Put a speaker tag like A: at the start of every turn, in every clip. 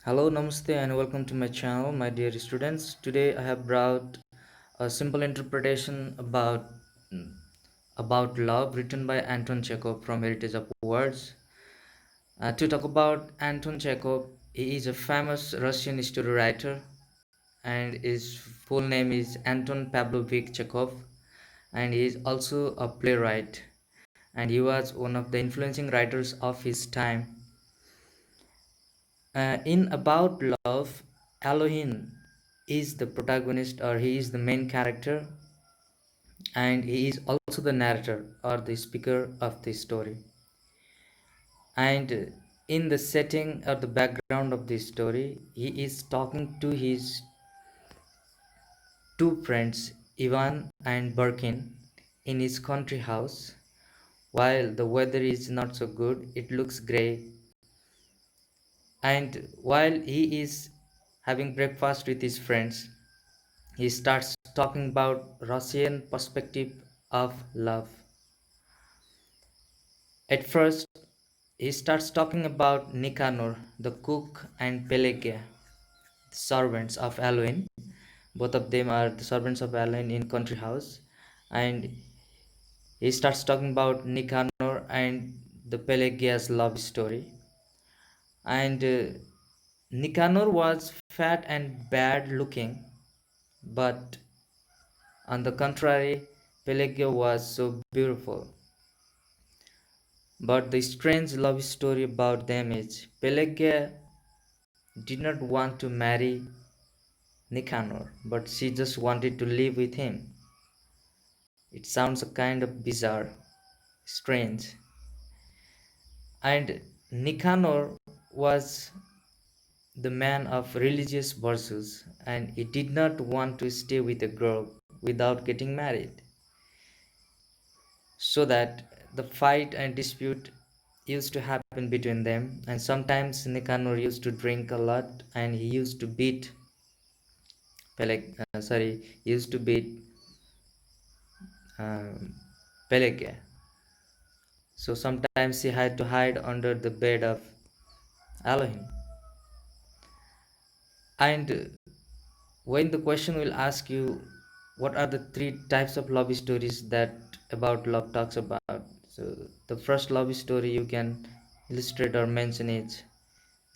A: Hello, namaste, and welcome to my channel, my dear students. Today, I have brought a simple interpretation about love, written by Anton Chekhov from Heritage of Words. To talk about Anton Chekhov, he is a famous Russian story writer, and his full name is Anton Pavlovich Chekhov, and he is also a playwright, and he was one of the influencing writers of his time. In About Love, Elohim is the protagonist, or he is the main character, and he is also the narrator or the speaker of the story. And in the setting or the background of this story, he is talking to his two friends, Ivan and Birkin, in his country house. While the weather is not so good, it looks grey, and while he is having breakfast with his friends, he starts talking about Russian perspective of love. At first, he starts talking about Nicanor, the cook, and Pelagia, the servants of Alwyn. Both of them are the servants of Alwyn in country house, and he starts talking about Nicanor and the Pelagia's love story. And Nicanor was fat and bad looking, but on the contrary, Pelagia was so beautiful. But the strange love story about them is Pelagia did not want to marry Nicanor, but she just wanted to live with him. It sounds a kind of bizarre, strange. And Nicanor was the man of religious virtues, and he did not want to stay with a girl without getting married. So that the fight and dispute used to happen between them, and sometimes Nicanor used to drink a lot, and he used to beat used to beat um, Pelagia. So sometimes he had to hide under the bed of Elohim. And when the question will ask you, what are the three types of love stories that about love talks about? So the first love story you can illustrate or mention is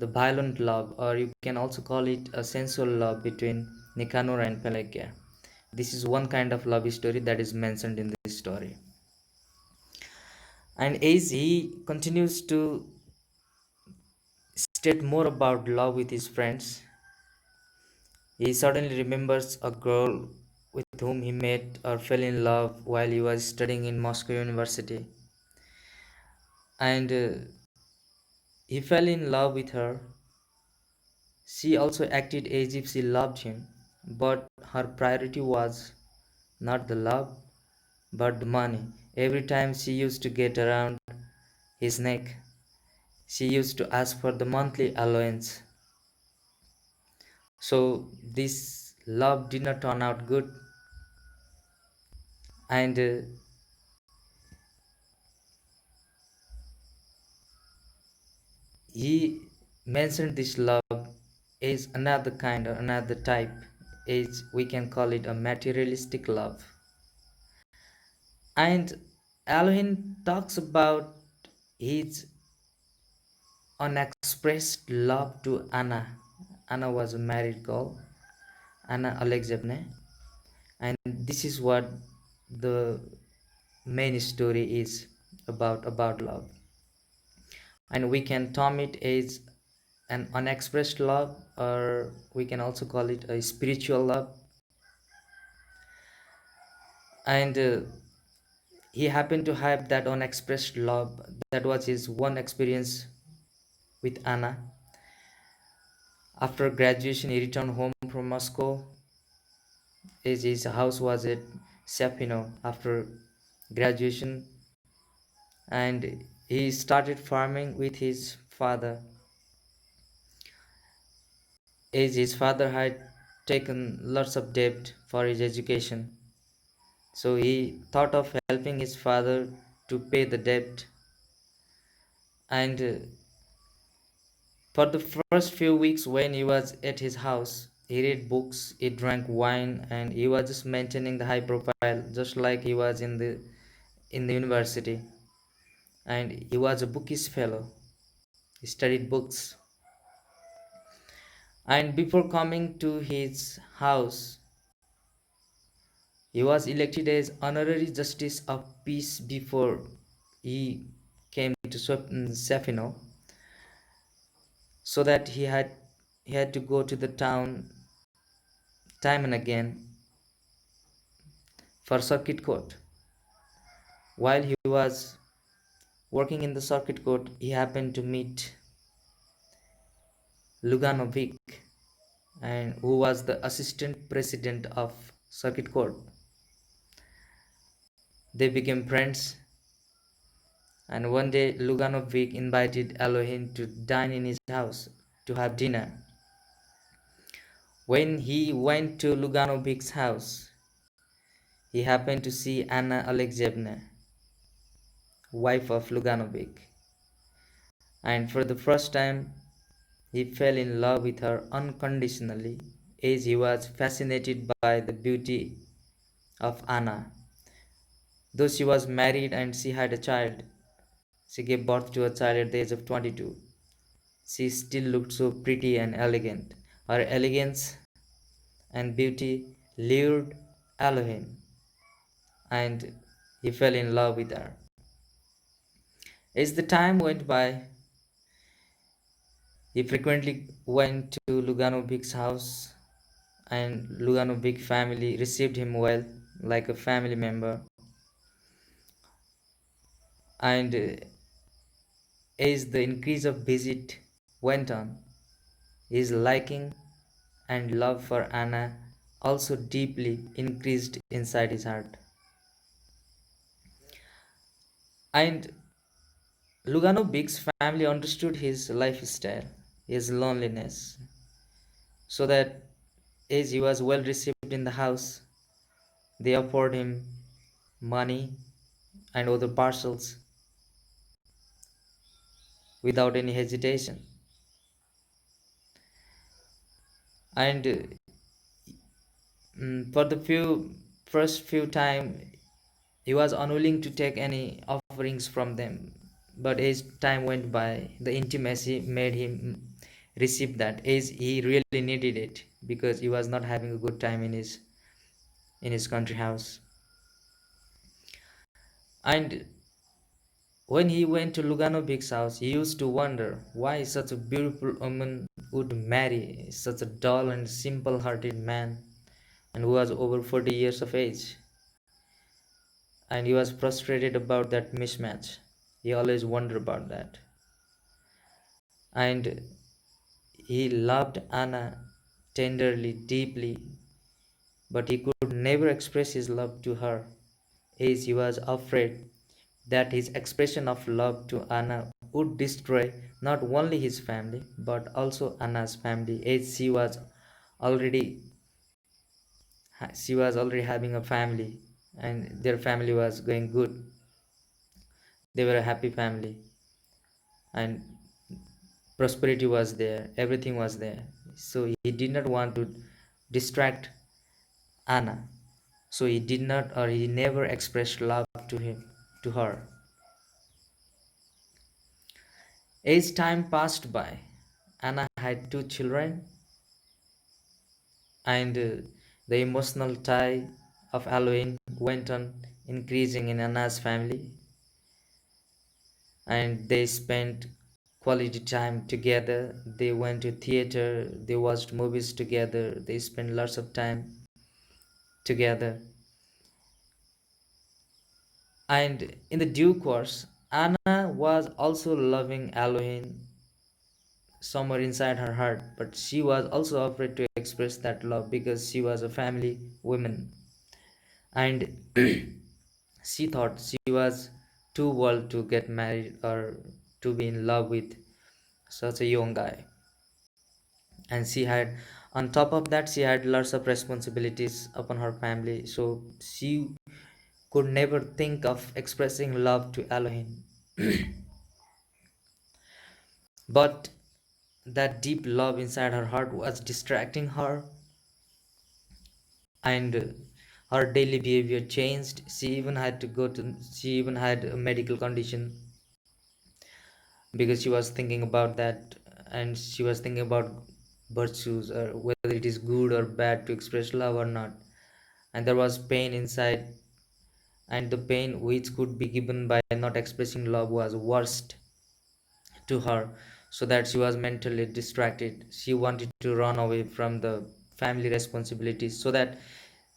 A: the violent love, or you can also call it a sensual love between Nicanor and Pelagia. This is one kind of love story that is mentioned in this story. And as he continues to state more about love with his friends, he suddenly remembers a girl with whom he met or fell in love while he was studying in Moscow University. And he fell in love with her. She also acted as if she loved him, but her priority was not the love, but the money. Every time she used to get around his neck, she used to ask for the monthly allowance. So this love did not turn out good, and he mentioned this love is another kind or another type, is we can call it a materialistic love. And Elohim talks about his unexpressed love to Anna. Anna was a married girl, Anna Alexeyevna, and this is what the main story is about love. And we can term it as an unexpressed love, or we can also call it a spiritual love. And he happened to have that unexpressed love. That was his one experience with Anna. After graduation, he returned home from Moscow, as his house was at Sapino after graduation, and he started farming with his father, as his father had taken lots of debt for his education. So he thought of helping his father to pay the debt, and For the first few weeks when he was at his house, he read books, he drank wine, and he was just maintaining the high profile, just like he was in the university. And he was a bookish fellow. He studied books. And before coming to his house, he was elected as honorary justice of peace before he came to Safino, so that he had to go to the town time and again for circuit court. While he was working in the circuit court, he happened to meet Luganovic, and who was the assistant president of circuit court. They became friends, and one day Luganovic invited Elohim to dine in his house to have dinner. When he went to Luganovic's house, he happened to see Anna Alexeyevna, wife of Luganovic, and for the first time he fell in love with her unconditionally, as he was fascinated by the beauty of Anna. Though she was married and she had a child, she gave birth to a child at the age of 22. She still looked so pretty and elegant. Her elegance and beauty lured Elohim, and he fell in love with her. As the time went by, he frequently went to Luganovic's house, and Luganovic family received him well, like a family member. And as the increase of visit went on, his liking and love for Anna also deeply increased inside his heart. And Luganovic's family understood his lifestyle, his loneliness, so that as he was well received in the house, they offered him money and other parcels without any hesitation. And for the first few time, he was unwilling to take any offerings from them. But as time went by, the intimacy made him receive that, as he really needed it, because he was not having a good time in his country house. And when he went to Luganovic's house, he used to wonder why such a beautiful woman would marry such a dull and simple hearted man, and who was over 40 years of age. And he was frustrated about that mismatch. He always wondered about that. And he loved Anna tenderly, deeply, but he could never express his love to her, as he was afraid that his expression of love to Anna would destroy not only his family but also Anna's family, as already she was already having a family, and their family was going good. They were a happy family, and prosperity was there, everything was there. So he did not want to distract Anna. So he did not, or he never expressed love to her. As time passed by, Anna had two children, and the emotional tie of Halloween went on increasing in Anna's family, and they spent quality time together. They went to theater, they watched movies together, they spent lots of time together. And in the due course, Anna was also loving Elohim somewhere inside her heart, but she was also afraid to express that love because she was a family woman, and she thought she was too old to get married or to be in love with such a young guy. And on top of that, she had lots of responsibilities upon her family, so she could never think of expressing love to Elohim. But that deep love inside her heart was distracting her, and her daily behavior changed. She even had a medical condition because she was thinking about that, and she was thinking about virtues, or whether it is good or bad to express love or not. And there was pain inside, and the pain which could be given by not expressing love was worst to her, so that she was mentally distracted. She wanted to run away from the family responsibilities, so that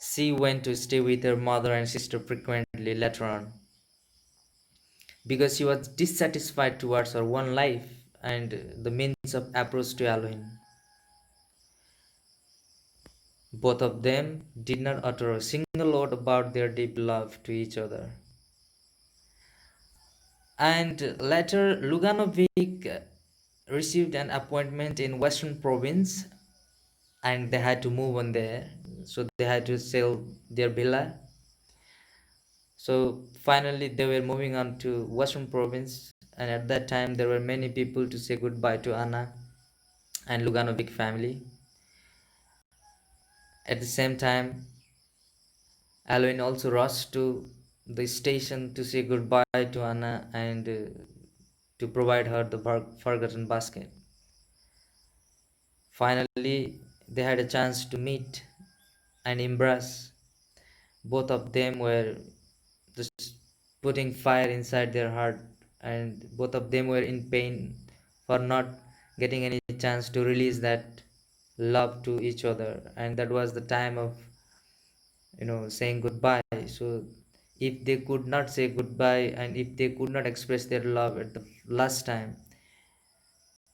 A: she went to stay with her mother and sister frequently later on, because she was dissatisfied towards her one life and the means of approach to Elohim. Both of them did not utter a single word about their deep love to each other. And later, Luganovic received an appointment in Western Province, and they had to move on there. So they had to sell their villa. So finally, they were moving on to Western Province, and at that time, there were many people to say goodbye to Anna and Luganovic family. At the same time, Alwyn also rushed to the station to say goodbye to Anna and to provide her the forgotten basket. Finally, they had a chance to meet and embrace. Both of them were just putting fire inside their heart, and both of them were in pain for not getting any chance to release that love to each other. And that was the time of saying goodbye. So if they could not say goodbye, and if they could not express their love at the last time,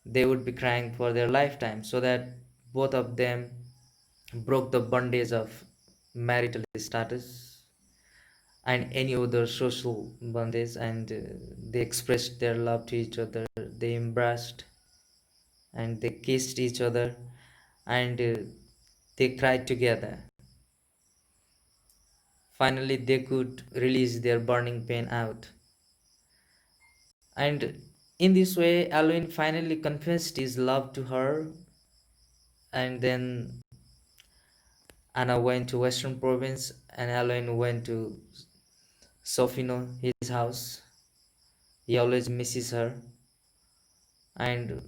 A: they would be crying for their lifetime, so that both of them broke the bondage of marital status and any other social bondage, and they expressed their love to each other. They embraced and they kissed each other, and they cried together. Finally, they could release their burning pain out. And in this way, Alwyn finally confessed his love to her, and then Anna went to Western Province, and Alwyn went to Sofino, his house. He always misses her, and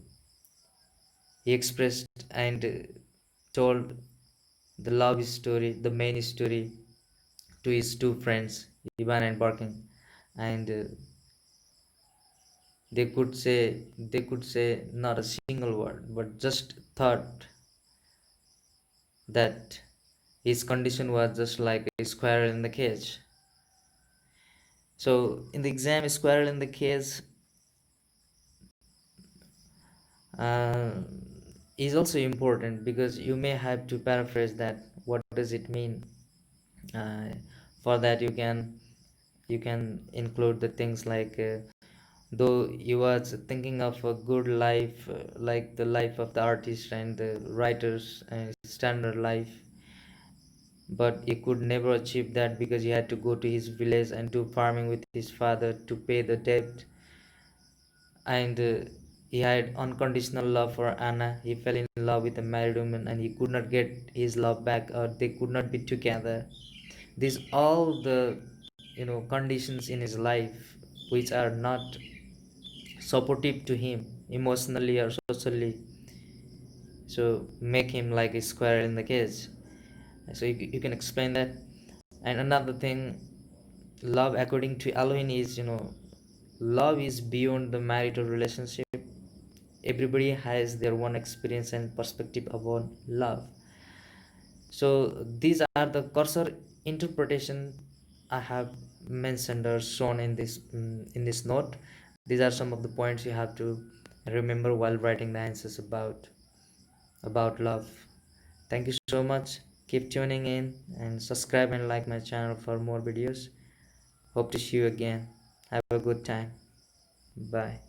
A: he expressed and told the love story, the main story, to his two friends, Ivan and Barkin, and they could say not a single word, but just thought that his condition was just like a squirrel in the cage. So in the exam, squirrel in the cage uh, is also important, because you may have to paraphrase that. What does it mean? Uh, for that, you can include the things like, though you was thinking of a good life, like the life of the artist and the writers and standard life, but he could never achieve that, because he had to go to his village and do farming with his father to pay the debt. And he had unconditional love for Anna. He fell in love with a married woman, and he could not get his love back, or they could not be together. These all the conditions in his life which are not supportive to him emotionally or socially, so make him like a squirrel in the cage. So you can explain that. And another thing, love according to Elohim is, love is beyond the marital relationship. Everybody has their own experience and perspective about love. So these are the cursor interpretation I have mentioned or shown in this note. These are some of the points you have to remember while writing the answers about love. Thank you so much. Keep tuning in and subscribe and like my channel for more videos. Hope to see you again. Have a good time. Bye.